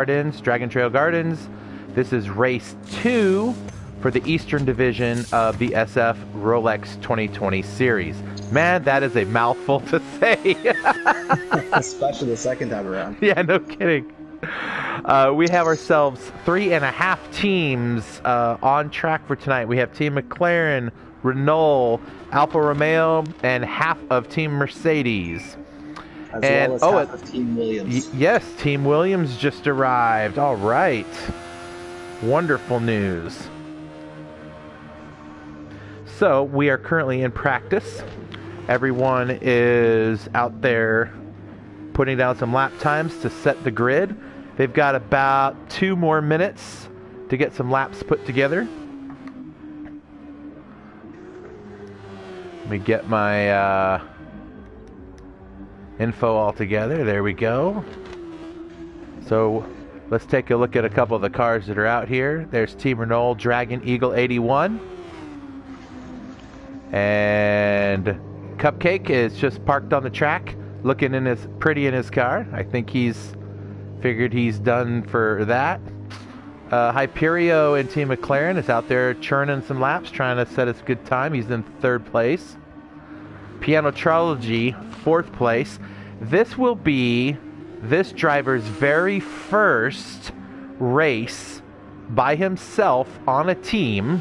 Gardens, Dragon Trail Gardens. This is race 2 for the Eastern Division of the SF Rolex 2020 series. Man, that is a mouthful to say. Especially the second time around. Yeah, no kidding. We have ourselves 3.5 teams on track for tonight. We have Team McLaren, Renault, Alfa Romeo, and half of Team Mercedes. As well as half of Team Williams. Yes, Team Williams just arrived. All right. Wonderful news. So, we are currently in practice. Everyone is out there putting down some lap times to set the grid. They've got about 2 more minutes to get some laps put together. Let me get my info all together. There we go. So let's take a look at a couple of the cars that are out here. There's Team Renault Dragon Eagle 81. And Cupcake is just parked on the track, looking pretty in his car. I think he's figured he's done for that. Hyperio and Team McLaren is out there churning some laps, trying to set us a good time. He's in 3rd place. Piano Trilogy, 4th place. This will be this driver's very first race by himself on a team.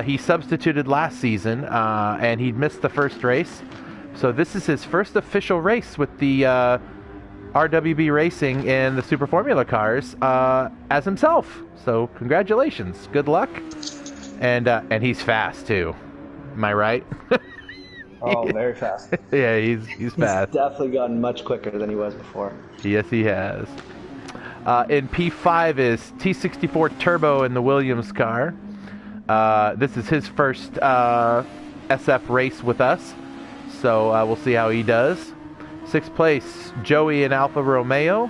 He substituted last season, and he'd missed the first race. So this is his first official race with the RwbRacing in the Super Formula cars as himself. So congratulations, good luck, and he's fast too. Am I right? Oh, very fast. Yeah, he's fast. He's definitely gotten much quicker than he was before. Yes, he has. In P5 is T64 Turbo in the Williams car. This is his first SF race with us, so we'll see how he does. 6th place, Joey and Alfa Romeo.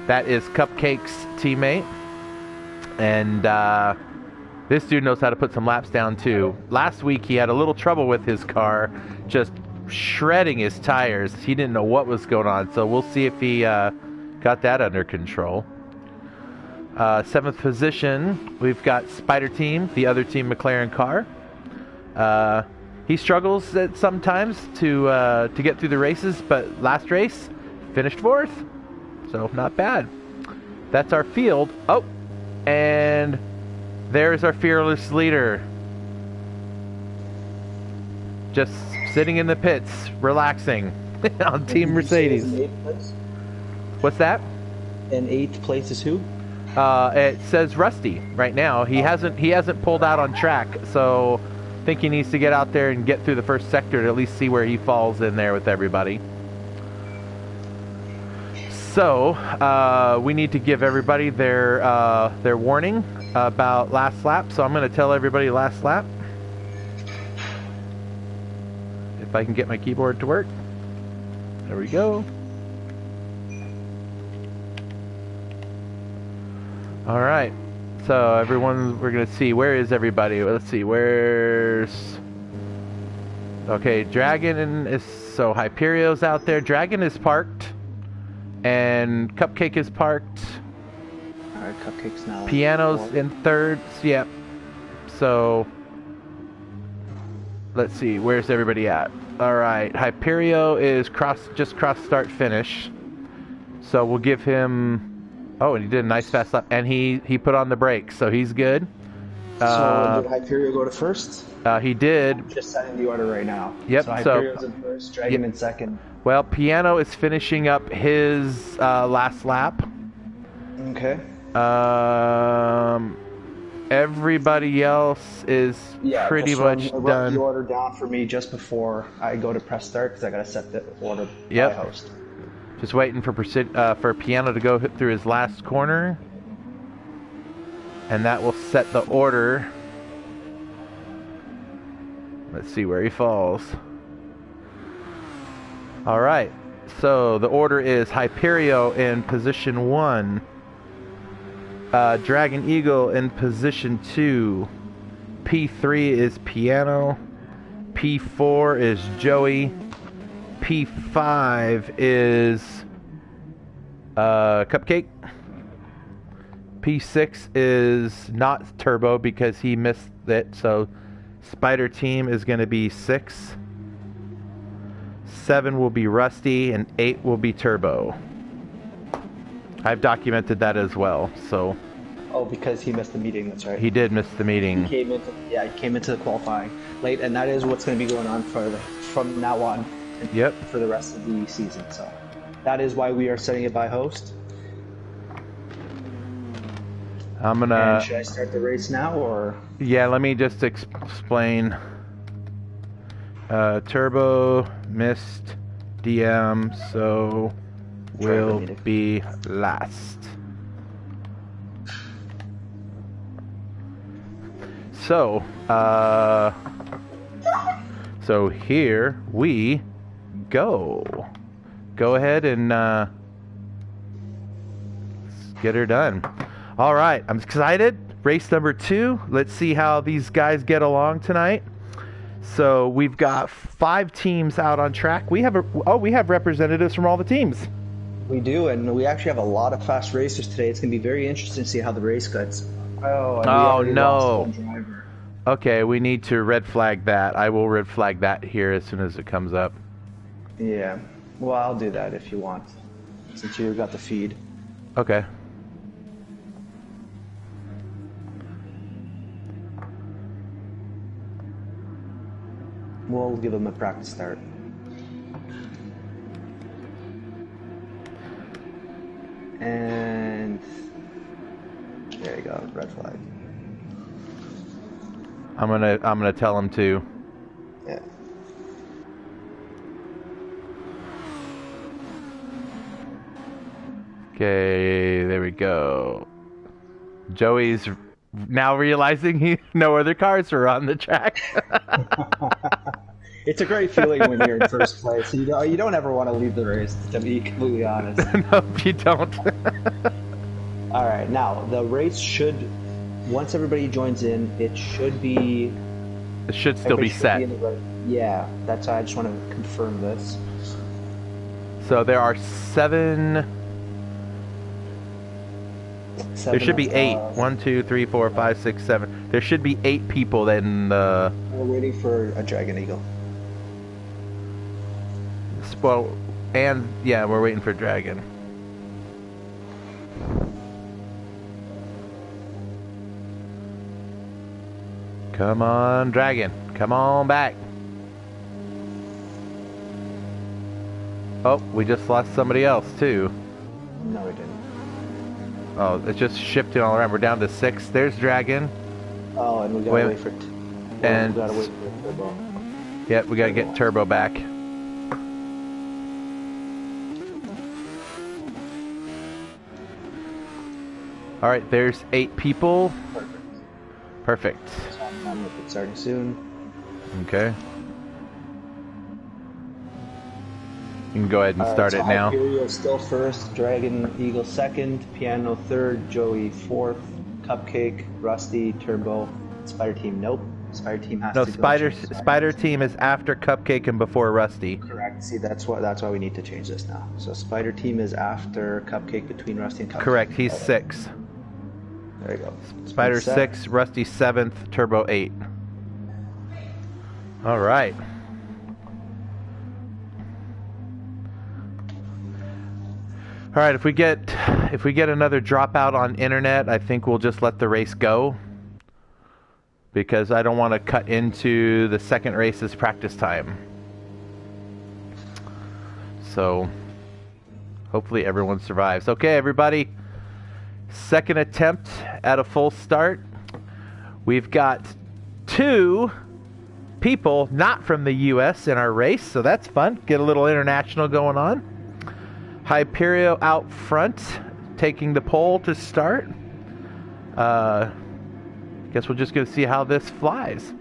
That is Cupcake's teammate. And this dude knows how to put some laps down too. Last week he had a little trouble with his car, just shredding his tires. He didn't know what was going on, so we'll see if he got that under control. 7th position, we've got Spider Team, the other Team McLaren car. He struggles at sometimes to get through the races, but last race finished 4th, so not bad. That's our field. Oh, and there's our fearless leader, just sitting in the pits, relaxing on Team Mercedes. What's that? In 8th place is who? It says Rusty right now. He hasn't pulled out on track, so I think he needs to get out there and get through the first sector to at least see where he falls in there with everybody. So we need to give everybody their warning about last lap. So I'm going to tell everybody last lap. If I can get my keyboard to work. There we go. All right. So everyone, we're going to see, where is everybody? Let's see, where's... Okay, Dragon is... So Hyperio's out there. Dragon is parked. And Cupcake is parked. Alright, Cupcake's now... Piano's in 3rd. Yep. So... Let's see, where's everybody at? Alright, Hyperio is just cross start finish. So we'll give him... Oh, and he did a nice fast lap, and he put on the brakes, so he's good. So did Hyperio go to 1st? He did. I'm just setting the order right now. Yep. So Hyperio's in 1st, Dragon in 2nd. Well, Piano is finishing up his last lap. Okay. Everybody else is pretty much done. Write the order down for me just before I go to press start, because I gotta set the order by host. Just waiting for Piano to go through his last corner. And that will set the order. Let's see where he falls. Alright. So the order is Hyperio in position 1. Dragon Eagle in position 2. P3 is Piano. P4 is Joey. P5 is Cupcake. P6 is not Turbo because he missed it. So Spider Team is going to be 6. 7 will be Rusty, and 8 will be Turbo. I've documented that as well. So. Oh, because he missed the meeting. That's right. He did miss the meeting. He came into the qualifying late, and that is what's going to be going on from now on. Yep. For the rest of the season. So that is why we are setting it by host. I'm gonna. And should I start the race now, or? Yeah, let me just explain. Turbo missed DM, so will be last. So, so here we go. Go ahead and let's get her done. All right, I'm excited. Race number 2. Let's see how these guys get along tonight. So we've got 5 teams out on track. We have we have representatives from all the teams. We do, and we actually have a lot of fast racers today. It's going to be very interesting to see how the race goes. Oh no. Okay, we need to red flag that. I will red flag that here as soon as it comes up. Yeah. Well, I'll do that if you want, since you got the feed. Okay. We'll give them a practice start. And there you go, red flag. I'm gonna tell him to. Yeah. Okay, there we go. Joey's now realizing no other cars are on the track. It's a great feeling when you're in first place. You don't ever want to leave the race, to be completely honest. No, you don't. All right, now the race should, once everybody joins in, it should be. It should still be set. Yeah, that's why I just want to confirm this. So there are 7. There should be 8. 1, 2, 3, 4, 5, 6, 7. There should be 8 people in the. We're waiting for a Dragon Eagle. Well, and yeah, we're waiting for Dragon. Come on, Dragon. Come on back. Oh, we just lost somebody else, too. No, we didn't. Oh, it's just shifting all around. We're down to 6. There's Dragon. Oh, and we gotta wait for it. And we gotta wait for Turbo. Yep, we gotta get Turbo back. All right, there's 8 people. Perfect. So I'm gonna get starting soon. Okay. You can go ahead and start it now. Hyperion still first, Dragon Eagle second, Piano third, Joey fourth, Cupcake, Rusty, Turbo, Spider Team. Nope, Spider Team has to go. Spider Team is after Cupcake and before Rusty. Correct. See, that's why we need to change this now. So Spider Team is after Cupcake, between Rusty and Cupcake. Correct. He's 6. There you go. Spider 6, Rusty 7th, Turbo 8. All right. All right, if we get another dropout on internet, I think we'll just let the race go, because I don't want to cut into the second race's practice time. So hopefully everyone survives. Okay, everybody. Second attempt at a full start. We've got 2 people not from the U.S. in our race, so that's fun. Get a little international going on. Hyperion out front, taking the pole to start. Guess we're just going to see how this flies.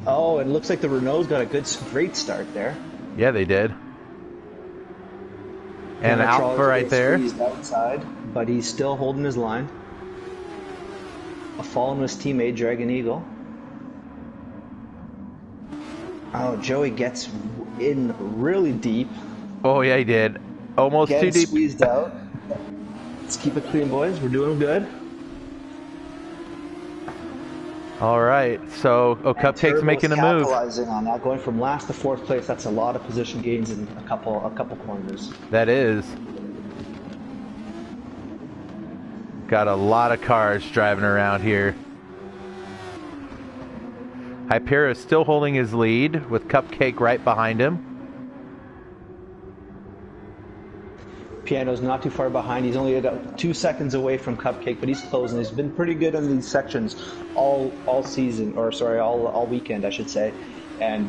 Oh, it looks like the Renault's got a great start there. Yeah, they did. And Alpha right there. Outside, but he's still holding his line. A fall on his teammate, Dragon Eagle. Oh, Joey gets in really deep. Oh, yeah, he did. Almost Getting too deep. squeezed out. Let's keep it clean, boys. We're doing good. All right, so Cupcake's making a move. Capitalizing on that, going from last to fourth place. That's a lot of position gains in a couple corners. That is. Got a lot of cars driving around here. Hyperion is still holding his lead with Cupcake right behind him. Piano's not too far behind. He's only about 2 seconds away from Cupcake, but he's closing. He's been pretty good on these sections all season, or sorry, all weekend, I should say. And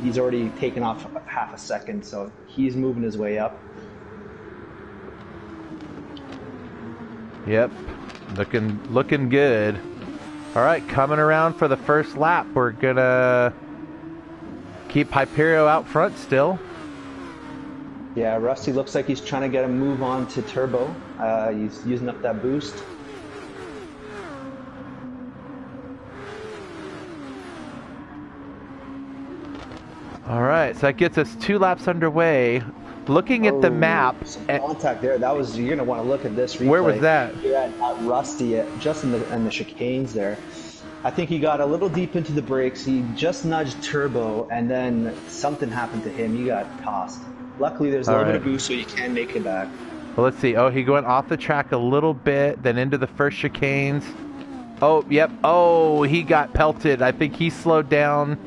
he's already taken off half a second, so he's moving his way up. Yep, looking good. All right, coming around for the first lap. We're gonna keep Hyperion out front still. Yeah, Rusty looks like he's trying to get a move on to Turbo. He's using up that boost. All right, so that gets us 2 laps underway. Looking at the map, some contact there. That was, you're gonna want to look at this replay. Where was that? You're at Rusty, just in the chicanes there. I think he got a little deep into the brakes. He just nudged Turbo, and then something happened to him. He got tossed. Luckily, there's a little bit of boost, so you can make it back. Well, let's see. Oh, he went off the track a little bit, then into the first chicanes. Oh, yep. Oh, he got pelted. I think he slowed down.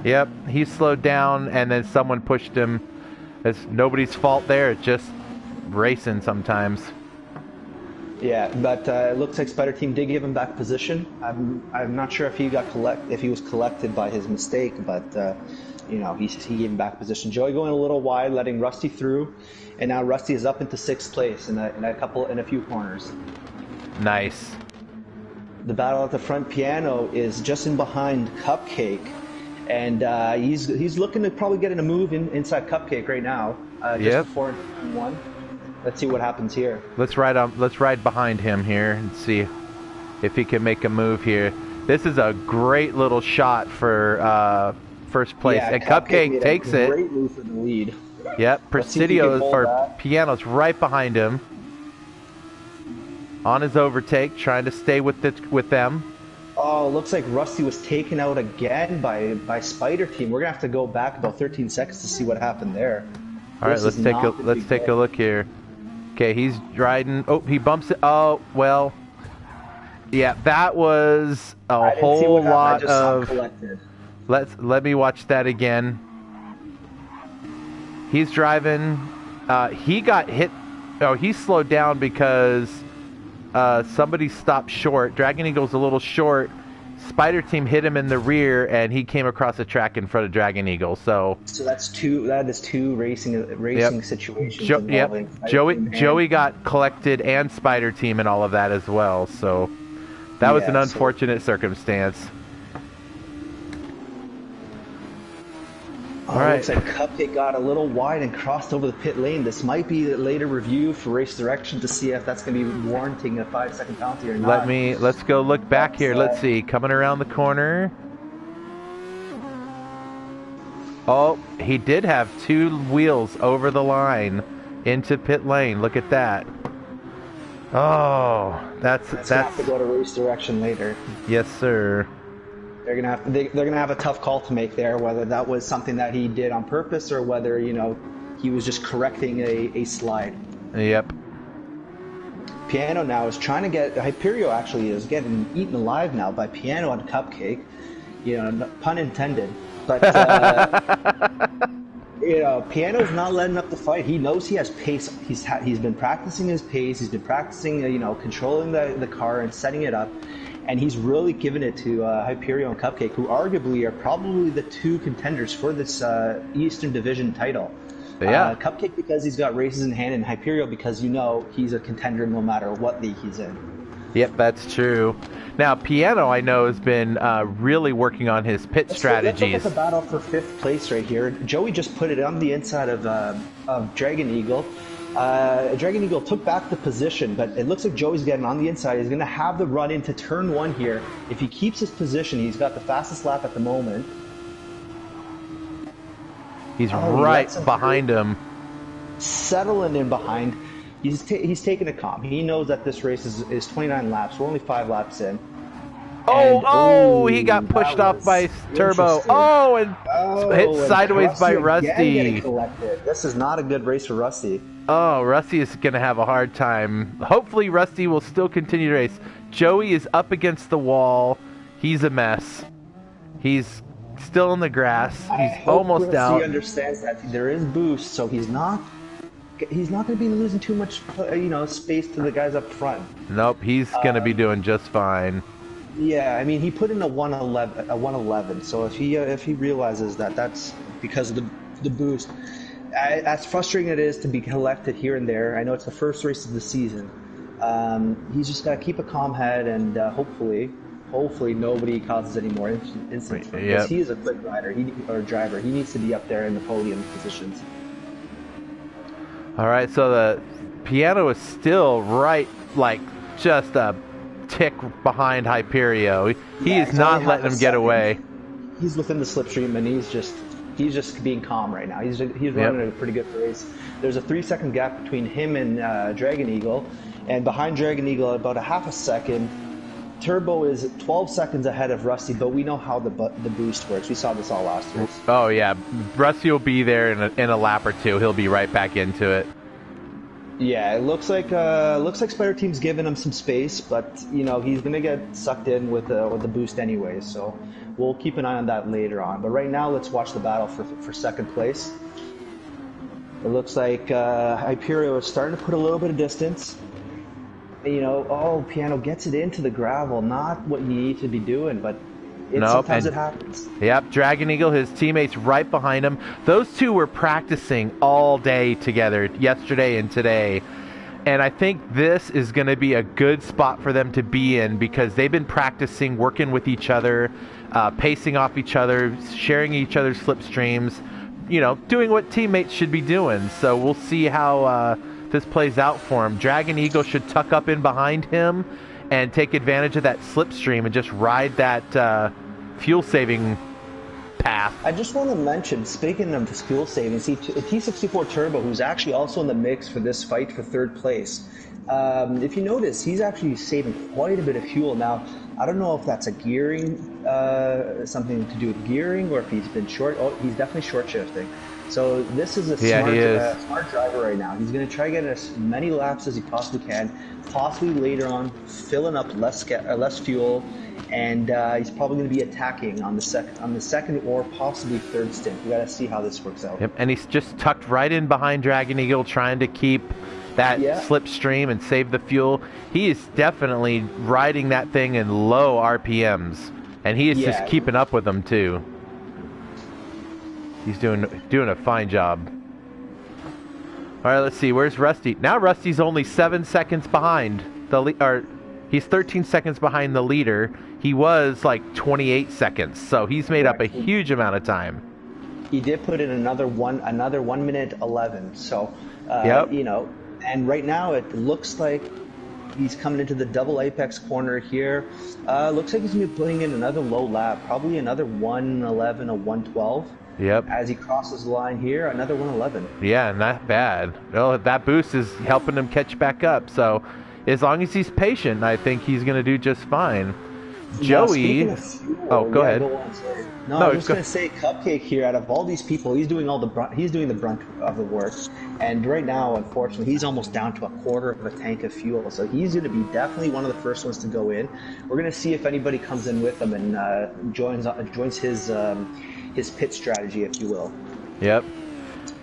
Yep, he slowed down, and then someone pushed him. It's nobody's fault there. It's just racing sometimes. Yeah, but it looks like Spider Team did give him back position. I'm not sure if he was collected by his mistake, but you know, he gave him back position. Joey going a little wide, letting Rusty through, and now Rusty is up into 6th place in a few corners. Nice. The battle at the front. Piano is just in behind Cupcake, and he's looking to probably get in a move inside Cupcake right now. Just before 1. Let's see what happens here. Let's ride behind him here and see if he can make a move here. This is a great little shot for first place, and Cupcake takes it. Great move for the lead. Yep, Presidio or Piano's right behind him on his overtake, trying to stay with them. Oh, looks like Rusty was taken out again by Spider Team. We're gonna have to go back about 13 seconds to see what happened there. All right, let's take a look here. Okay, he's riding. Oh, he bumps it. Oh, well. Yeah, that was a whole lot of. Let me watch that again. He's driving. He got hit. Oh, he slowed down because somebody stopped short. Dragon Eagle's a little short. Spider Team hit him in the rear, and he came across the track in front of Dragon Eagle. So that is two racing situations. Joey got collected, and Spider Team, and all of that as well. So that was an unfortunate circumstance. All right. Looks like Cupcake got a little wide and crossed over the pit lane. This might be a later review for race direction to see if that's going to be warranting a 5-second penalty or not. Let's go look back here. Let's see. Coming around the corner. Oh, he did have 2 wheels over the line into pit lane. Look at that. Oh, that's gonna have to go to race direction later. Yes, sir. They're gonna have a tough call to make there, whether that was something that he did on purpose or whether, you know, he was just correcting a slide. Yep. Piano now is trying to get Hyperion actually is getting eaten alive now by Piano and Cupcake. You know, pun intended. But you know, Piano's not letting up the fight. He knows he has pace. He's been practicing his pace. He's been practicing, you know, controlling the car and setting it up. And he's really given it to Hyperion and Cupcake, who arguably are probably the 2 contenders for this Eastern Division title. Yeah. Cupcake because he's got races in hand, and Hyperion because, you know, he's a contender no matter what league he's in. Yep, that's true. Now, Piano, I know, has been really working on his pit strategies. Let's look at the battle for 5th place right here. Joey just put it on the inside of Dragon Eagle. Dragon Eagle took back the position, but it looks like Joey's getting on the inside. He's going to have the run into turn 1 here. If he keeps his position, he's got the fastest lap at the moment. He's right behind him. settling in behind. He's taking a calm. He knows that this race is 29 laps. We're only 5 laps in. Oh, he got pushed off by Turbo. Oh, and hit sideways by Rusty. This is not a good race for Rusty. Oh, Rusty is going to have a hard time. Hopefully, Rusty will still continue to race. Joey is up against the wall. He's a mess. He's still in the grass. He's almost out. He understands that there is boost, so he's not going to be losing too much, space to the guys up front. Nope, he's going to be doing just fine. Yeah, I mean, he put in a 111. So if he realizes that that's because of the boost, as frustrating it is to be collected here and there. I know it's the first race of the season. He's just got to keep a calm head, and hopefully nobody causes any more incidents. Because he is a quick rider or driver. He needs to be up there in the podium positions. All right, so the Piano is still right, like just a tick behind Hyperio. He is not letting him get away. He's within the slipstream, and he's just being calm right now. He's running a pretty good race. There's a 3-second gap between him and Dragon Eagle, and behind Dragon Eagle about a half a second. Turbo is 12 seconds ahead of Rusty, but we know how the boost works. We saw this all last year. Oh yeah, Rusty will be there in a lap or two. He'll be right back into it. Yeah, it looks like Spider Team's giving him some space, but he's gonna get sucked in with the boost anyway. So we'll keep an eye on that later on. But right now, let's watch the battle for second place. It looks like Hyperio is starting to put a little bit of distance. Piano gets it into the gravel, not what you need to be doing, but sometimes it happens. Yep, Dragon Eagle, his teammates right behind him. Those two were practicing all day together, yesterday and today. And I think this is going to be a good spot for them to be in because they've been practicing, working with each other, pacing off each other, sharing each other's slipstreams, doing what teammates should be doing. So we'll see how this plays out for him. Dragon Eagle should tuck up in behind him and take advantage of that slipstream and just ride that fuel-saving path. I just want to mention, speaking of fuel saving, see T64 Turbo, who's actually also in the mix for this fight for third place. If you notice, he's actually saving quite a bit of fuel now. I don't know if that's a gearing, something to do with gearing, or if he's been short. Oh, he's definitely short shifting. So this is a smart driver right now. He's going to try to get as many laps as he possibly can, possibly later on filling up less fuel, and he's probably going to be attacking on the second or possibly third stint. We got to see how this works out. Yep, and he's just tucked right in behind Dragon Eagle, trying to keep that slipstream and save the fuel. He is definitely riding that thing in low RPMs, and he is just keeping up with them too. He's doing a fine job. All right, let's see. Where's Rusty? Now Rusty's only 7 seconds behind he's 13 seconds behind the leader. He was like 28 seconds, so he's made up a huge amount of time. He did put in another 1 minute 11. So and right now it looks like he's coming into the double apex corner here. Looks like he's going to be putting in another low lap, probably another 111 or 112. Yep. As he crosses the line here, another 111. Yeah, not bad. Well, that boost is helping him catch back up. So as long as he's patient, I think he's going to do just fine. Joey. Go ahead. I was just going to say, Cupcake here, out of all these people, he's doing the brunt of the work. And right now, unfortunately, he's almost down to a quarter of a tank of fuel. So he's going to be definitely one of the first ones to go in. We're going to see if anybody comes in with him and joins his pit strategy, if you will. Yep.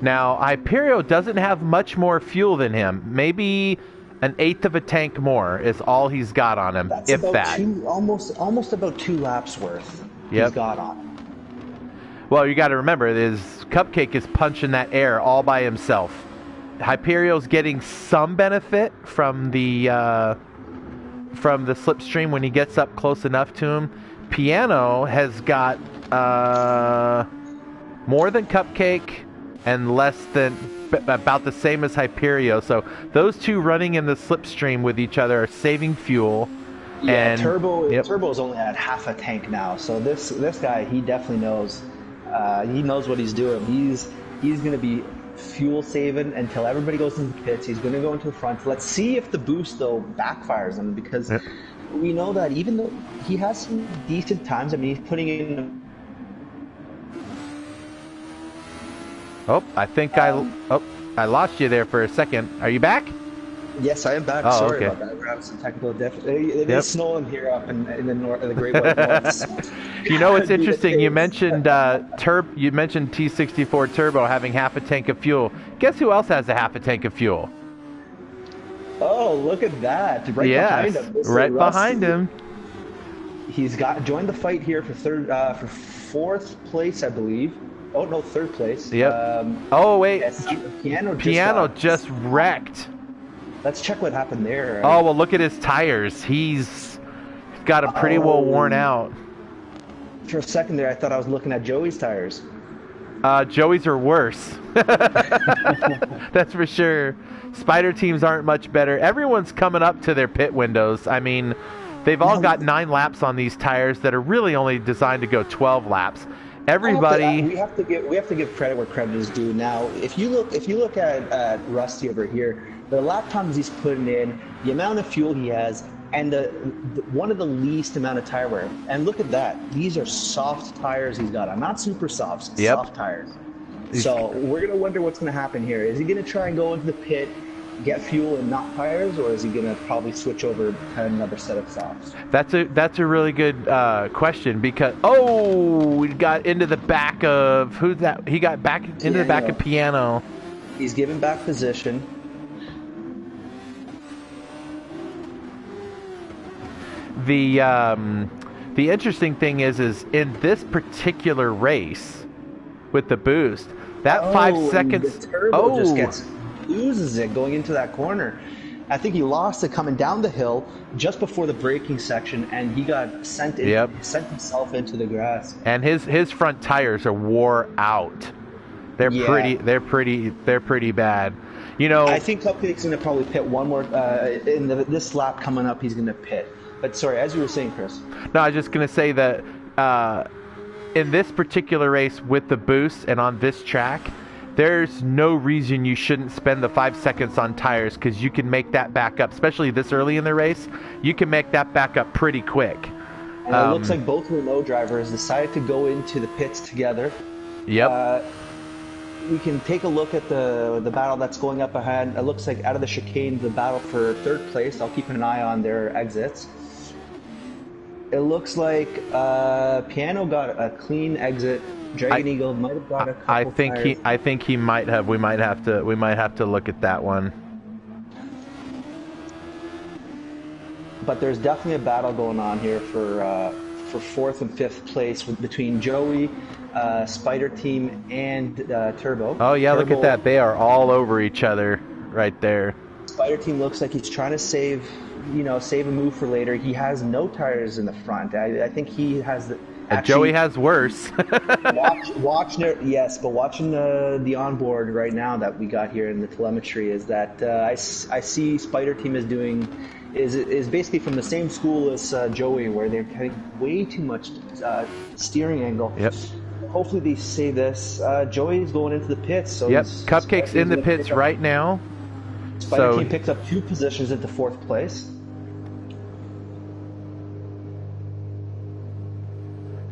Now, Hyperio doesn't have much more fuel than him. Maybe an eighth of a tank more is all he's got on him, That's if about that. Almost about 2 laps worth he's got on him. Well, you got to remember, Cupcake is punching that air all by himself. Hyperio's getting some benefit from the slipstream when he gets up close enough to him. Piano has got more than Cupcake and less than about the same as Hyperio. So those two running in the slipstream with each other are saving fuel. Yeah, and Turbo's only at half a tank now. So this guy, he definitely knows. He knows what he's doing. He's going to be fuel saving until everybody goes into the pits. He's going to go into the front. Let's see if the boost, though, backfires him, because we know that even though he has some decent times, I mean, he's putting in... Oh, I think I lost you there for a second. Are you back? Yes, I am back. Oh, Sorry okay. about that. We're having some technical difficulties. It is snowing here up in the north, in the Great White North. You know what's interesting? You mentioned you mentioned T64 Turbo having half a tank of fuel. Guess who else has a half a tank of fuel? Oh, look at that! Right behind him. Right behind him. He's joined the fight here for fourth place, I believe. Oh no, third place. Yep. Oh wait. Yes, Piano just wrecked. Let's check what happened there. Oh well, look at his tires. He's got them pretty well worn out. For a second there, I thought I was looking at Joey's tires. Joey's are worse. That's for sure. Spider teams aren't much better. Everyone's coming up to their pit windows. I mean, they've all got 9 laps on these tires that are really only designed to go 12 laps. Everybody. We have to give credit where credit is due. Now, if you look at Rusty over here, the lap times he's putting in, the amount of fuel he has, and the one of the least amount of tire wear. And look at that. These are soft tires he's got. Not super soft, soft tires. So we're going to wonder what's going to happen here. Is he going to try and go into the pit, get fuel and not tires, or is he going to probably switch over to another set of softs? That's a really good question, because we got into the back of who's that? He got back into the back of Piano. He's given back position. The interesting thing is in this particular race with the boost, that 5 seconds. The turbo just loses it going into that corner. I think he lost it coming down the hill just before the braking section, and he got sent himself into the grass. And his front tires are wore out. They're pretty bad. You know, I think Cupcake's going to probably pit one more in this lap coming up. He's going to pit. But sorry, as you were saying, Chris. No, I was just going to say that in this particular race with the boost and on this track, there's no reason you shouldn't spend the 5 seconds on tires, because you can make that back up, especially this early in the race. You can make that back up pretty quick. And it looks like both Renault drivers decided to go into the pits together. Yep. We can take a look at the battle that's going up ahead. It looks like out of the chicane, the battle for third place. I'll keep an eye on their exits. It looks like Piano got a clean exit. Dragon Eagle might have got a couple tires. I think he might have. We might have to look at that one. But there's definitely a battle going on here for fourth and fifth place between Joey, Spider Team, and Turbo. Oh yeah, Turbo, look at that. They are all over each other right there. Spider Team looks like he's trying to save a move for later. He has no tires in the front. I think he has Joey has worse. watching the onboard right now that we got here in the telemetry is that I see Spider Team is basically from the same school as Joey, where they're having way too much steering angle. Yep. Hopefully they say this. Joey's going into the pits. So yep. Cupcake's in the pits right now. Spider Team picks up 2 positions into 4th place.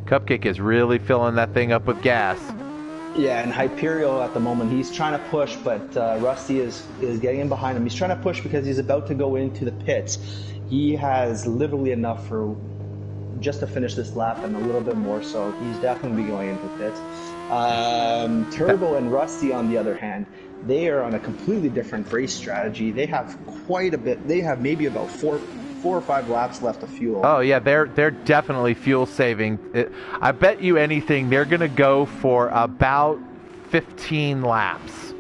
Cupcake is really filling that thing up with gas. Yeah, and Hyperion at the moment, he's trying to push, but Rusty is getting in behind him. He's trying to push because he's about to go into the pits. He has literally enough for just to finish this lap and a little bit more, so he's definitely going into the pits. Turbo and Rusty, on the other hand, they are on a completely different race strategy. They have quite a bit. They have maybe about four or 5 laps left of fuel. Oh yeah, they're definitely fuel saving. I bet you anything they're gonna go for about 15 laps.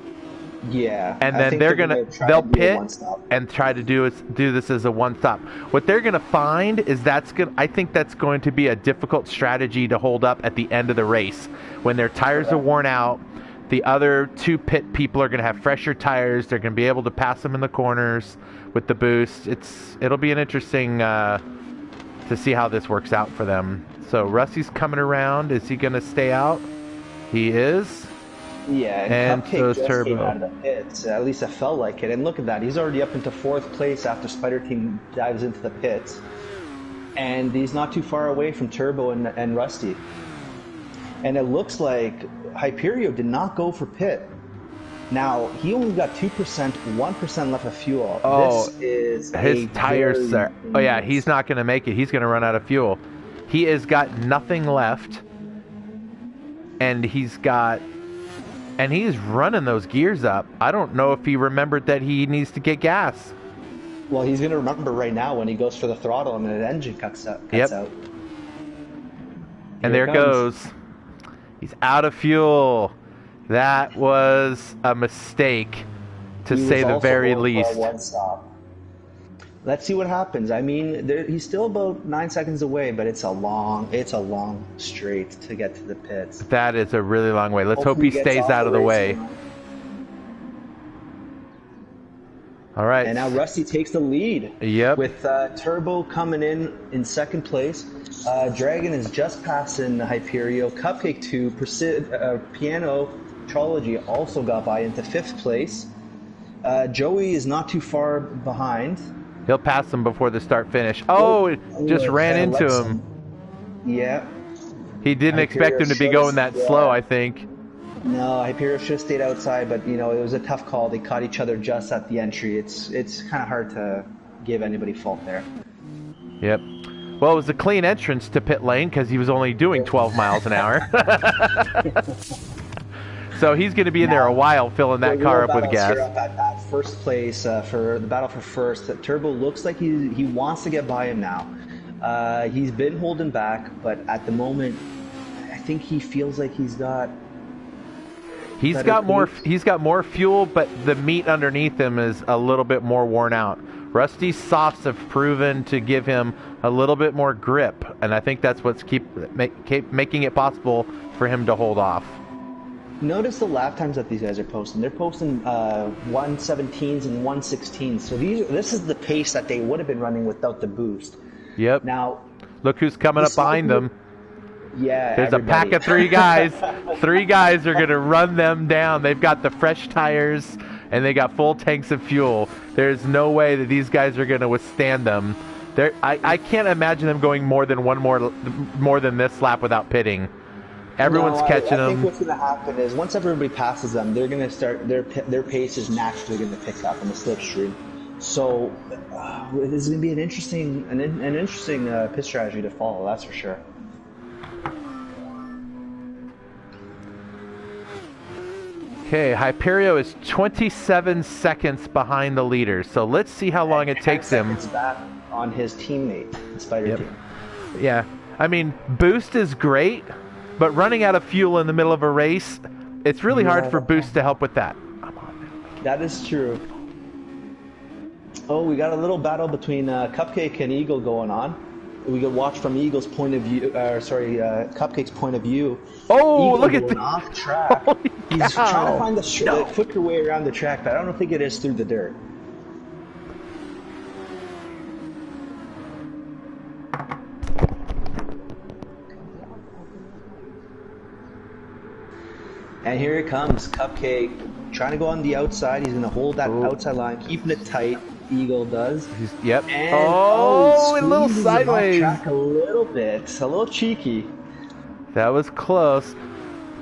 Yeah, and then they'll pit and try to do this as a one stop. What they're gonna find is I think that's going to be a difficult strategy to hold up at the end of the race when their tires are worn out. The other 2 pit people are going to have fresher tires. They're going to be able to pass them in the corners with the boost. It'll be an interesting to see how this works out for them. So Rusty's coming around. Is he going to stay out? He is. Yeah, and And so Cupcake is just came out Turbo. of the pits. At least it felt like it. And look at that. He's already up into fourth place after Spider Team dives into the pits. And he's not too far away from Turbo and Rusty. And it looks like Hyperio did not go for pit. Now, he only got 2%, 1% left of fuel. Oh, This is his a tires very are... Oh, yeah, he's not going to make it. He's going to run out of fuel. He has got nothing left. And he's running those gears up. I don't know if he remembered that he needs to get gas. Well, he's going to remember right now when he goes for the throttle and the engine cuts out. And there it goes. He's out of fuel. That was a mistake, to say the very least. One stop. Let's see what happens. I mean, he's still about 9 seconds away, but it's a long straight to get to the pits. That is a really long way. Let's hope he stays out of the way. All right. And now Rusty takes the lead. Yep. With Turbo coming in second place. Dragon is just passing Hyperio. Cupcake 2, Piano Trology also got by into 5th place. Joey is not too far behind. He'll pass him before the start-finish. Oh, it just ran into him. Yeah. He didn't expect him to be going that slow, I think. No, Hyperio should have stayed outside, but it was a tough call. They caught each other just at the entry. It's kind of hard to give anybody fault there. Yep. Well, it was a clean entrance to pit lane because he was only doing 12 miles an hour. So he's going to be in there a while filling that car up with gas. At first place for the battle for first. Turbo looks like he wants to get by him now. He's been holding back, but at the moment, I think he feels like he's got more fuel, but the meat underneath him is a little bit more worn out. Rusty's softs have proven to give him a little bit more grip, and I think that's what's making it possible for him to hold off. Notice the lap times that these guys are posting. They're posting 1:17s and 1:16s. So this is the pace that they would have been running without the boost. Yep. Now, look who's coming up behind them. Yeah, there's a pack of 3 guys. 3 guys are going to run them down. They've got the fresh tires, and they got full tanks of fuel. There's no way that these guys are going to withstand them. I can't imagine them going more than this lap without pitting. Everyone's catching them. I think what's going to happen is once everybody passes them, they're going to start their pace is naturally going to pick up on the slipstream. So this is going to be an interesting pit strategy to follow. That's for sure. Okay, Hyperio is 27 seconds behind the leader, so let's see how long it takes him. Back on his teammate, the Spider Team. Yeah, I mean, boost is great, but running out of fuel in the middle of a race, it's really hard for boost to help with that. That is true. Oh, we got a little battle between Cupcake and Eagle going on. We could watch from Eagle's point of view, Cupcake's point of view. Oh, Eagle look at this! Off track. He's trying to find the quicker way around the track, but I don't think it is through the dirt. And here it comes, Cupcake trying to go on the outside. He's going to hold that outside line, keeping it tight. Eagle does. Yep. And, a little sideways. Off track a little bit, a little cheeky. That was close.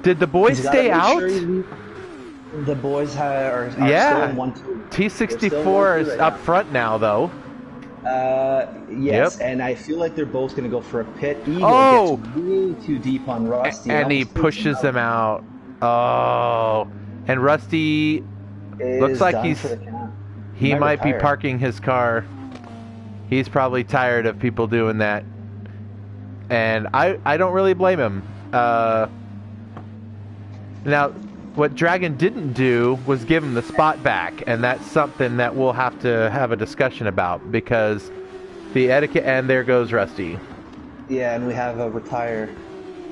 Did the boys stay out? The boys are still in 1-2. T64 is up front now, though. Yes, and I feel like they're both going to go for a pit. Eagle gets way too deep on Rusty. And he pushes him out. Oh. And Rusty looks like he might be parking his car. He's probably tired of people doing that. And I don't really blame him. Now, what Dragon didn't do was give him the spot back, and that's something that we'll have to have a discussion about, because the etiquette, and there goes Rusty. Yeah, and we have a retire.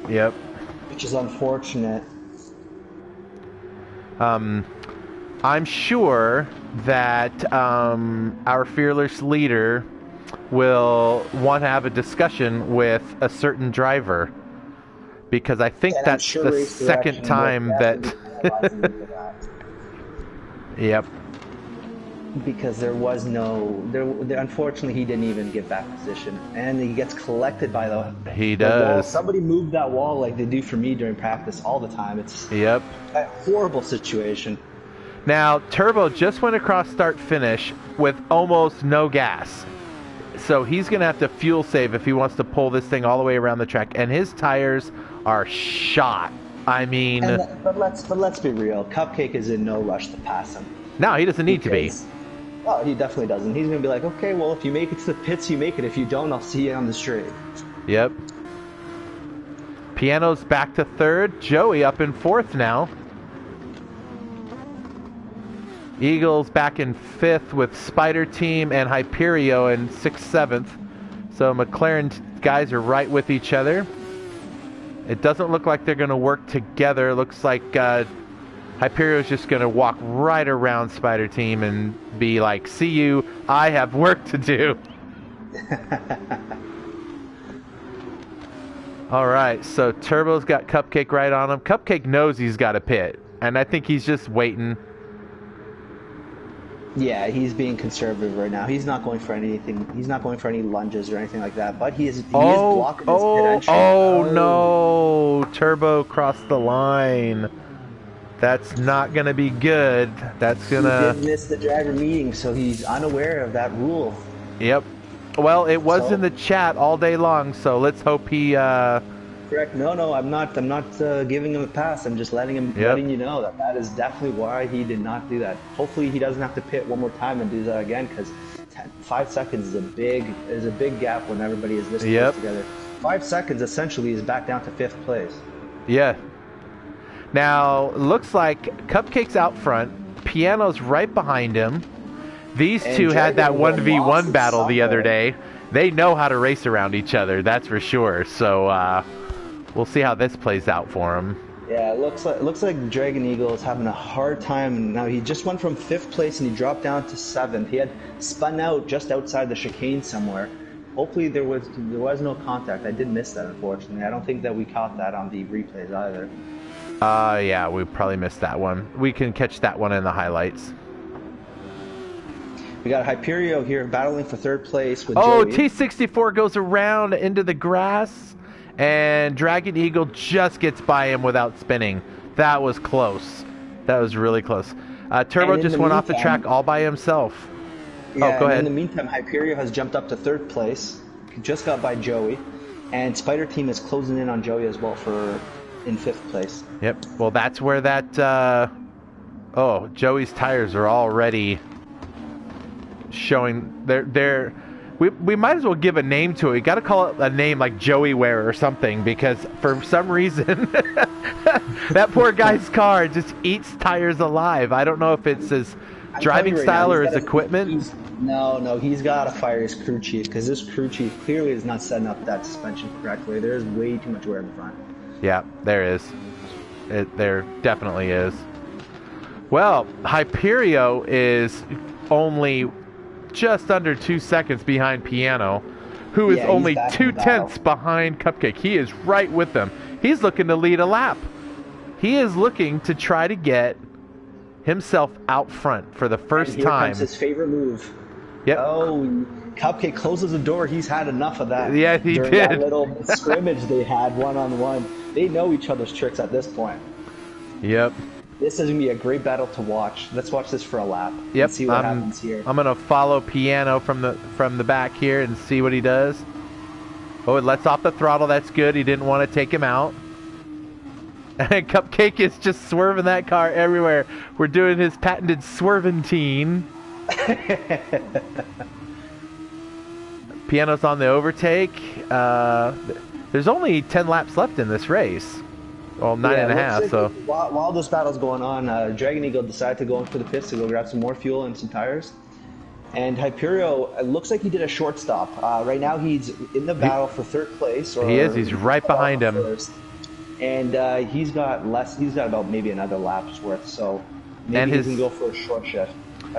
Yep. Which is unfortunate. I'm sure that our fearless leader will want to have a discussion with a certain driver, because I think that's the second time that penalizing him for that. Yep. Because there was no, unfortunately, he didn't even get back position, and he gets collected by the. He the wall. does. Somebody moved that wall like they do for me during practice all the time. It's Yep. a horrible situation. Now, Turbo just went across start finish with almost no gas. So he's going to have to fuel save if he wants to pull this thing all the way around the track. And his tires are shot. I mean... But let's be real. Cupcake is in no rush to pass him. No, he doesn't need to be. Well, he definitely doesn't. He's going to be like, okay, well, if you make it to the pits, you make it. If you don't, I'll see you on the straight. Yep. Piano's back to third. Joey up in fourth now. Eagles back in fifth with Spider Team and Hyperio in sixth, seventh. So McLaren guys are right with each other. It doesn't look like they're going to work together. It looks like Hyperio's just going to walk right around Spider Team and be like, see you, I have work to do. All right, so Turbo's got Cupcake right on him. Cupcake knows he's got a pit, and I think he's just waiting. Yeah, he's being conservative right now. He's not going for anything. He's not going for any lunges or anything like that. But he is blocking his pit entry. Oh no! Turbo crossed the line. That's not going to be good. That's going to... He did miss the driver meeting, so he's unaware of that rule. Yep. Well, it was in the chat all day long, so let's hope he... Correct. No, I'm not giving him a pass. I'm just letting you know that is definitely why he did not do that. Hopefully he doesn't have to pit one more time and do that again, because 5 seconds is a big gap when everybody is this close together. 5 seconds essentially is back down to 5th place. Yeah. Now, looks like Cupcake's out front. Piano's right behind him. These two had that 1v1 battle the other day. They know how to race around each other, that's for sure. So we'll see how this plays out for him. Yeah, it looks like Dragon Eagle is having a hard time. Now he just went from 5th place and he dropped down to 7th. He had spun out just outside the chicane somewhere. Hopefully there was no contact. I did miss that, unfortunately. I don't think that we caught that on the replays either. Yeah, we probably missed that one. We can catch that one in the highlights. We got Hyperio here battling for 3rd place with Joey. T64 goes around into the grass, and Dragon Eagle just gets by him without spinning. That was close. That was really close. Turbo just went off the track all by himself. Yeah, go ahead. In the meantime, Hyperio has jumped up to 3rd place. He just got by Joey. And Spider Team is closing in on Joey as well in 5th place. Yep. Well, that's where that... Joey's tires are already showing... We might as well give a name to it. We got to call it a name like Joey Wear or something, because for some reason that poor guy's car just eats tires alive. I don't know if it's his driving style or his equipment. No, he's got to fire his crew chief, because this crew chief clearly is not setting up that suspension correctly. There's way too much wear in the front. Yeah, there is. There definitely is. Well, Hyperio is only just under 2 seconds behind Piano, who is only 2/10 behind Cupcake. He is right with them. He's looking to lead a lap. He is looking to try to get himself out front for the first time. Here comes his favorite move. Yep. Oh, Cupcake closes the door. He's had enough of that. Yeah, he during did. That little scrimmage they had one-on-one. They know each other's tricks at this point. Yep. This is going to be a great battle to watch. Let's watch this for a lap. Yep. And see what happens here. I'm going to follow Piano from the back here and see what he does. Oh, it lets off the throttle. That's good. He didn't want to take him out. And Cupcake is just swerving that car everywhere. We're doing his patented swervantine. Piano's on the overtake. There's only 10 laps left in this race. Well, 9.5. So while this battle's going on, Dragon Eagle decided to go in for the pits to go grab some more fuel and some tires. And Hyperio, it looks like he did a short stop. Right now he's in the battle for 3rd place. He is. He's right behind him. First. And he's got about maybe another lap's worth. So maybe he can go for a short shift.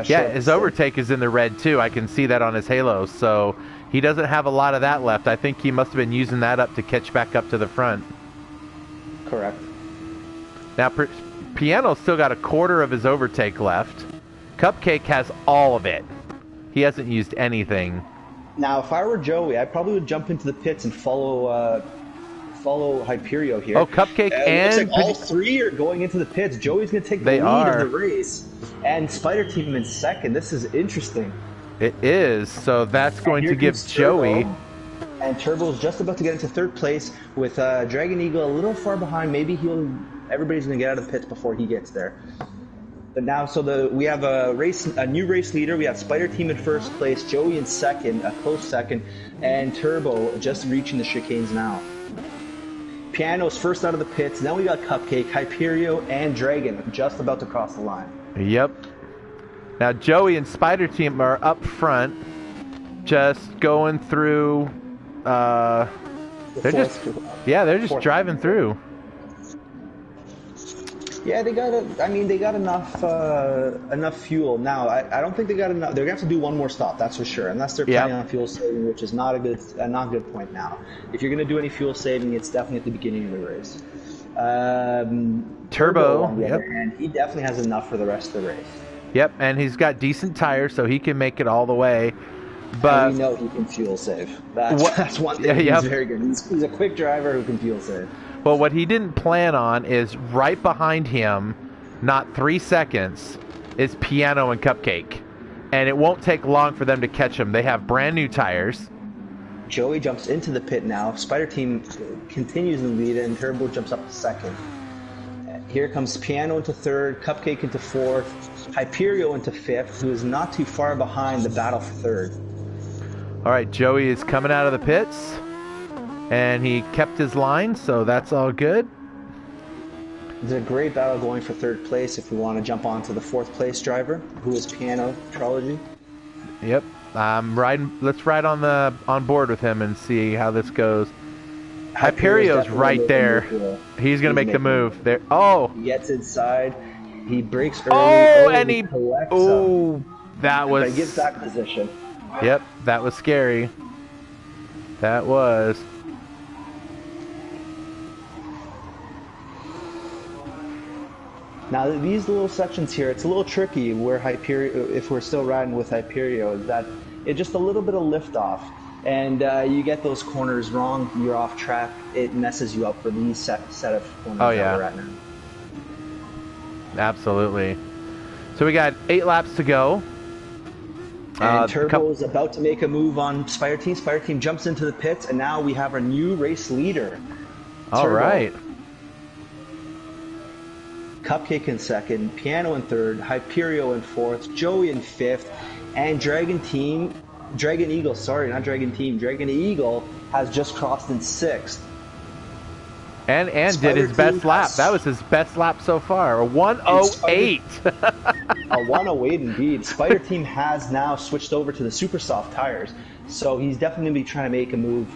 His overtake is in the red too. I can see that on his halo. So he doesn't have a lot of that left. I think he must have been using that up to catch back up to the front. Correct. Now, Piano's still got a quarter of his overtake left. Cupcake has all of it. He hasn't used anything. Now, if I were Joey, I probably would jump into the pits and follow Hyperio here. Oh, Cupcake and... Looks like all three are going into the pits. Joey's going to take the lead in the race. And Spider Team in second. This is interesting. It is. So that's going to give Joey... And Turbo's just about to get into third place with Dragon Eagle a little far behind. Maybe everybody's going to get out of the pits before he gets there. But now, so we have a new race leader. We have Spider Team in first place, Joey in second, a close second, and Turbo just reaching the chicanes now. Piano's first out of the pits. Then we got Cupcake, Hyperio, and Dragon just about to cross the line. Yep. Now Joey and Spider Team are up front, just going through. They're just driving through. Yeah, they got enough fuel. Now, I don't think they got enough. They're gonna have to do one more stop, that's for sure. Unless they're planning on fuel saving, which is not a good point now. If you're gonna do any fuel saving, it's definitely at the beginning of the race. Turbo, on the other hand, he definitely has enough for the rest of the race. Yep, and he's got decent tires, so he can make it all the way. But and we know he can fuel save. That's one thing. He's very good. He's a quick driver who can fuel save. Well, what he didn't plan on is right behind him, not 3 seconds, is Piano and Cupcake. And it won't take long for them to catch him. They have brand new tires. Joey jumps into the pit now. Spider Team continues in the lead, and Turbo jumps up to second. Here comes Piano into third, Cupcake into fourth, Hyperio into fifth, who is not too far behind the battle for third. All right, Joey is coming out of the pits. And he kept his line, so that's all good. There's a great battle going for third place if we want to jump on to the fourth place driver, who is Piano Trilogy. Yep. Let's ride on board with him and see how this goes. Hyperio's right there. He's going to make the move. There. Oh! He gets inside. He breaks early. Oh, and he collects that was... But he gets back position. Yep, that was scary. That was... Now these little sections here, it's a little tricky where Hyperio, if we're still riding with Hyperio, is that it's just a little bit of lift off, and you get those corners wrong, you're off track, it messes you up for these set of corners that we're at now. Absolutely. So we got 8 laps to go. And Turbo is about to make a move on Spider Team. Spider Team jumps into the pits, and now we have our new race leader. All right. Cupcake in second, Piano in third, Hyperio in fourth, Joey in fifth, and Dragon Eagle has just crossed in sixth. And did his best lap. That was his best lap so far. A 108. A 108 indeed. Spider Team has now switched over to the super soft tires. So he's definitely going to be trying to make a move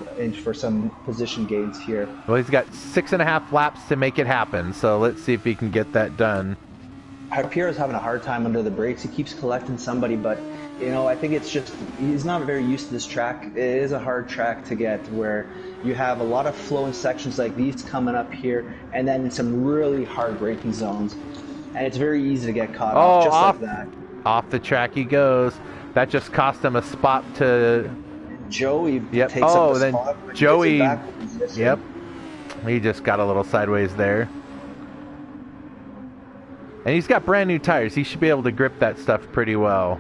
for some position gains here. Well, he's got 6.5 laps to make it happen. So let's see if he can get that done. Hyperio's having a hard time under the brakes. He keeps collecting somebody, but I think it's just he's not very used to this track. It is a hard track to get where you have a lot of flowing sections like these coming up here, and then some really hard braking zones. And it's very easy to get caught off just like that. Off the track he goes. That just cost him a spot to... Joey takes up the spot. Joey... Yep. He just got a little sideways there. And he's got brand new tires. He should be able to grip that stuff pretty well.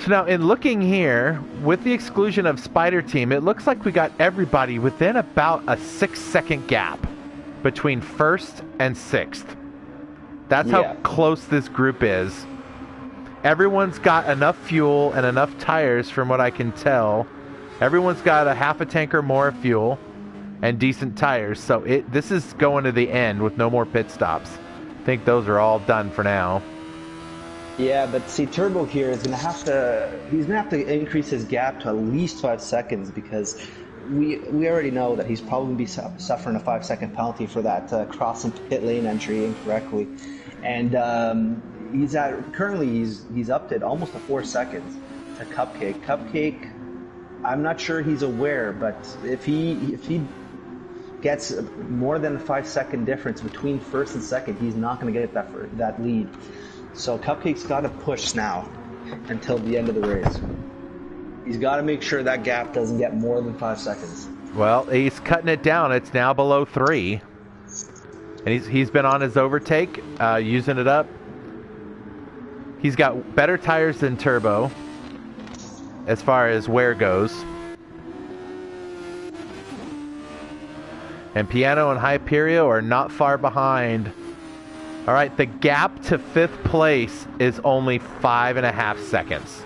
So now, in looking here, with the exclusion of Spider Team, it looks like we got everybody within about a 6-second gap between first and sixth. That's how close this group is. Everyone's got enough fuel and enough tires, from what I can tell. Everyone's got a half a tank or more of fuel and decent tires. So this is going to the end with no more pit stops. I think those are all done for now. Yeah, but see, Turbo here is going to have to... He's going to have to increase his gap to at least 5 seconds because we already know that he's probably going to be suffering a 5-second penalty for that crossing pit lane entry incorrectly. And currently he's upped it almost to 4 seconds to Cupcake. Cupcake, I'm not sure he's aware, but if he gets more than a 5-second difference between first and second, he's not going to get that lead. So Cupcake's got to push now until the end of the race. He's got to make sure that gap doesn't get more than 5 seconds. Well, he's cutting it down. It's now below 3. And he's been on his overtake, using it up. He's got better tires than Turbo as far as wear goes. And Piano and Hyperion are not far behind. All right, the gap to 5th place is only 5.5 seconds.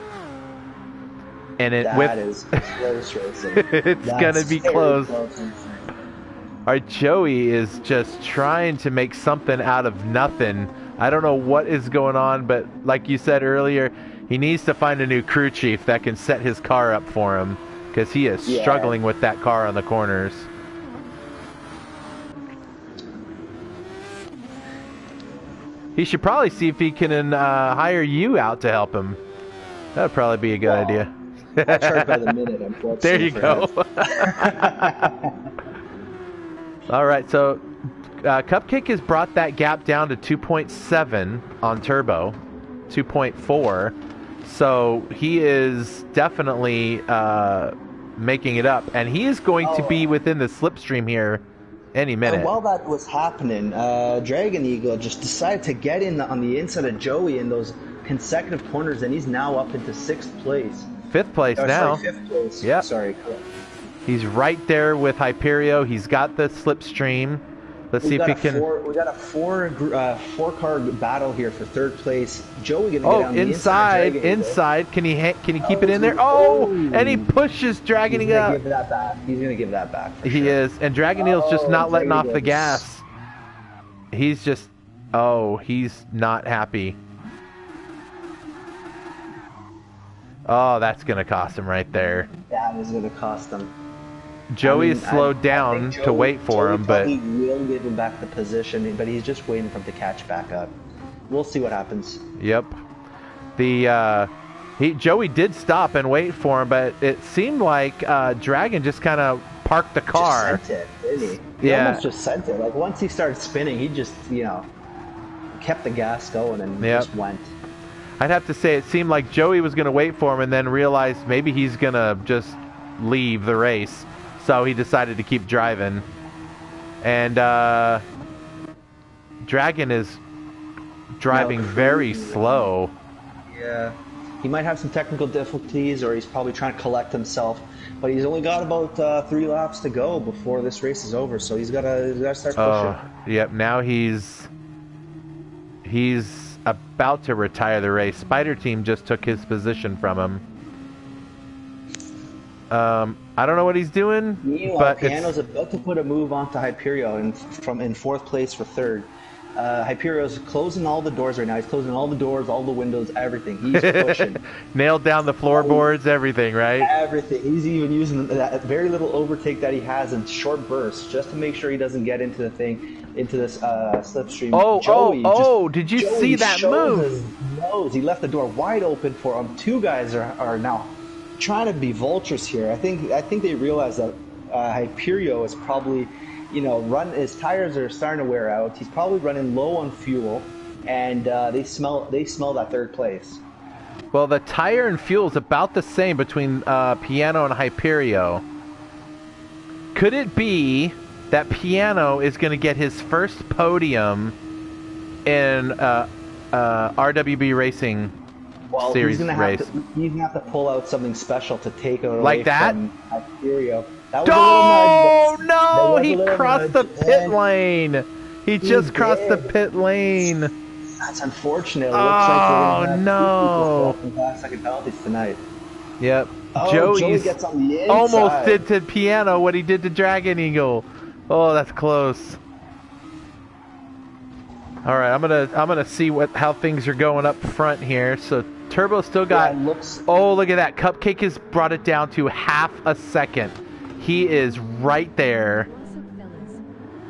And that is close racing. It's going to be close. All right, Joey is just trying to make something out of nothing. I don't know what is going on, but like you said earlier, he needs to find a new crew chief that can set his car up for him, because he is struggling with that car on the corners. He should probably see if he can hire you out to help him. That would probably be a good idea. I charge by the minute, unfortunately. There you go. All right, so Cupcake has brought that gap down to 2.7 on Turbo, 2.4. So he is definitely making it up, and he is going to be within the slipstream here any minute. And while that was happening, Dragon Eagle just decided to get in on the inside of Joey in those consecutive corners, and he's now up into 6th place. 5th place now. Sorry, 5th place. Yeah. Sorry, correct. He's right there with Hyperion. He's got the slipstream. Let's see if he can. We got a four-car battle here for 3rd place. Joey gonna get on the inside. Can he keep it in there? Oh, and he pushes Dragon Eagle up. He's gonna give that back. He is, and Dragon Eagle's just not letting off the gas. He's just, he's not happy. Oh, that's gonna cost him right there. That is gonna cost him. Joey is slowed down to wait for him, but he will give him back the position, but he's just waiting for him to catch back up. We'll see what happens. Yep. Joey did stop and wait for him, but it seemed like Dragon just kind of parked the car. Just sent it, didn't he? He almost just sent it. Like once he started spinning, he just kept the gas going and just went. I'd have to say it seemed like Joey was going to wait for him and then realized maybe he's going to just leave the race. So he decided to keep driving. And Dragon is driving very slow. Yeah. He might have some technical difficulties, or he's probably trying to collect himself. But he's only got about 3 laps to go before this race is over. So he's got to start pushing. Yep, now he's about to retire the race. Spider Team just took his position from him. I don't know what he's doing. Meanwhile, but Piano's about to put a move onto Hyperion in 4th place for 3rd. Hyperion's closing all the doors right now. He's closing all the doors, all the windows, everything. He's pushing. Nailed down the floorboards, everything, right? Everything. He's even using that very little overtake that he has in short bursts just to make sure he doesn't get into this slipstream. Did you see that move? His nose. He left the door wide open for him. 2 guys are now trying to be vultures here. I think they realize that Hyperion is probably, his tires are starting to wear out. He's probably running low on fuel, and they smell that 3rd place. Well, the tire and fuel is about the same between Piano and Hyperion. Could it be that Piano is going to get his first podium in RwbRacing series race? He's gonna have to pull out something special to take it away like that? from Hyperion. No! He crossed the pit lane. He just crossed the pit lane. That's unfortunate. It looks like we're gonna no! Have last-second penalties tonight. Yep. Joey gets on the inside. Almost did to Piano what he did to Dragon Eagle. Oh, that's close. All right, I'm gonna see how things are going up front here. So Turbo still got. Oh, look at that! Cupcake has brought it down to half a second. He is right there.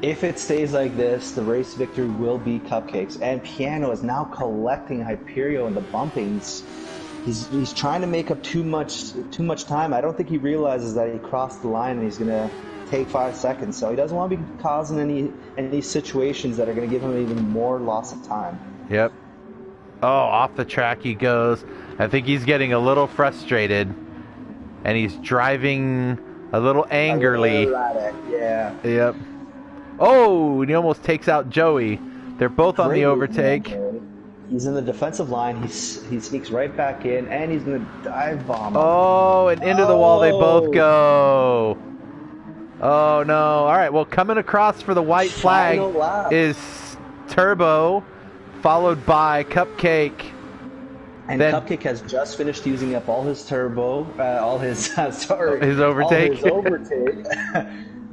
If it stays like this, the race victory will be Cupcakes, and Piano is now collecting Hyperion in the bumpings. He's trying to make up too much time. I don't think he realizes that he crossed the line and he's gonna take 5 seconds. So he doesn't want to be causing any situations that are going to give him even more loss of time. Yep. Oh, off the track he goes. I think he's getting a little frustrated, and he's driving a little angrily. Yeah. Yep. Oh, and he almost takes out Joey. They're both on the overtake. He's in the defensive line. He sneaks right back in, and he's going to dive bomb. Oh, and into the wall they both go. Oh, no. All right, well, coming across for the white flag is Turbo, followed by Cupcake. And then, Cupcake has just finished using up all his turbo, his overtake. All his overtake.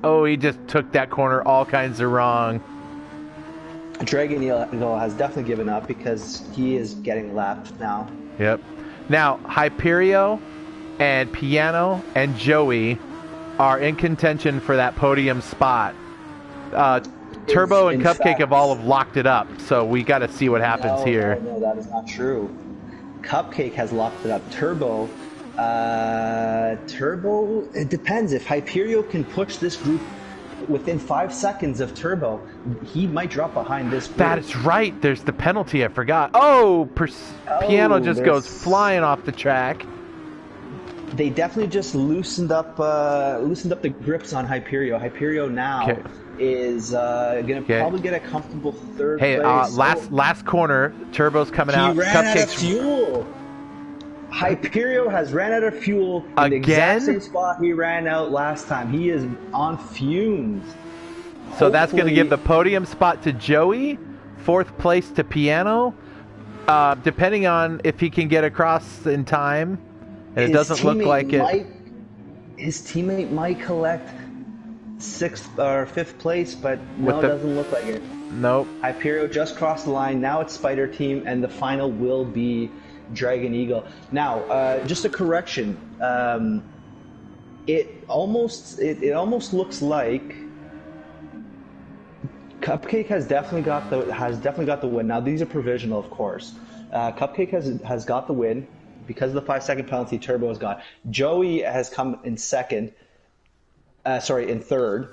Oh, he just took that corner all kinds of wrong. Dragon Eagle has definitely given up because he is getting lapped now. Yep. Now, Hyperio and Piano and Joey are in contention for that podium spot. Turbo and Cupcake have all locked it up, so we got to see what happens here. No, that is not true. Cupcake has locked it up. Turbo, it depends. If Hyperio can push this group within 5 seconds of Turbo, he might drop behind this group. That is right. There's the penalty. I forgot. Oh, Piano just goes flying off the track. They definitely just loosened up the grips on Hyperio. Hyperio now is going to probably get a comfortable third place. Last corner. Turbo's coming out. He ran out of fuel. Hyperio has ran out of fuel in the exact same spot he ran out last time. He is on fumes. So that's going to give the podium spot to Joey, 4th place to Piano, depending on if he can get across in time. And it doesn't look like it. His teammate might collect 6th or 5th place, but no, it doesn't look like it. Nope. Hyperio just crossed the line. Now it's Spider Team, and the final will be Dragon Eagle. Now, just a correction. It almost looks like Cupcake has definitely got the win. Now these are provisional, of course. Cupcake has got the win because of the 5-second penalty. Turbo has got. Joey has come in second. In third.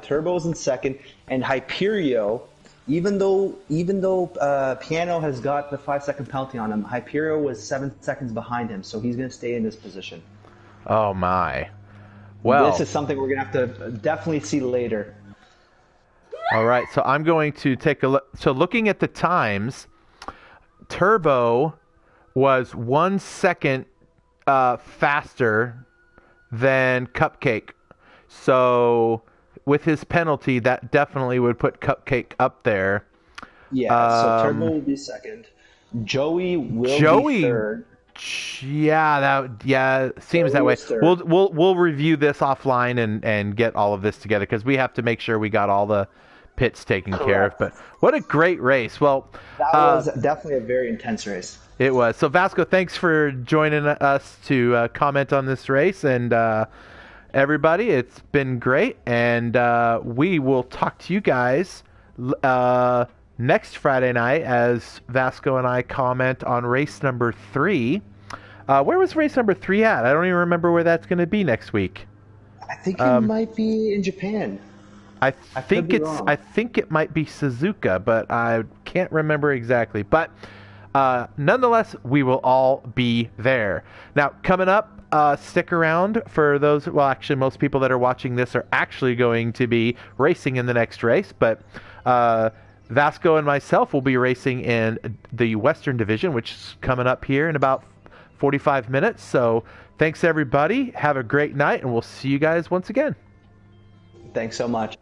Turbo's in second, and Hyperio. Even though Piano has got the 5-second penalty on him, Hyperio was 7 seconds behind him, so he's going to stay in this position. Oh my! Well, this is something we're going to have to definitely see later. All right, so I'm going to take a look. So looking at the times, Turbo was 1 second faster than Cupcake. So with his penalty, that definitely would put Cupcake up there. Yeah, so Turbo will be second. Joey will be third. Yeah, seems that way. We'll review this offline and get all of this together because we have to make sure we got all the pits taken care of. But what a great race! Well, that was definitely a very intense race. It was. So Vasco, thanks for joining us to comment on this race, and everybody, it's been great, and we will talk to you guys next Friday night as Vasco and I comment on race number 3. Where was race number 3 at? I don't even remember where that's going to be next week. I think it might be in Japan. I think it might be Suzuka, but I can't remember exactly. But nonetheless, we will all be there. Now, coming up, stick around for those. Well, actually, most people that are watching this are actually going to be racing in the next race. But Vasco and myself will be racing in the Western Division, which is coming up here in about 45 minutes. So thanks, everybody. Have a great night, and we'll see you guys once again. Thanks so much.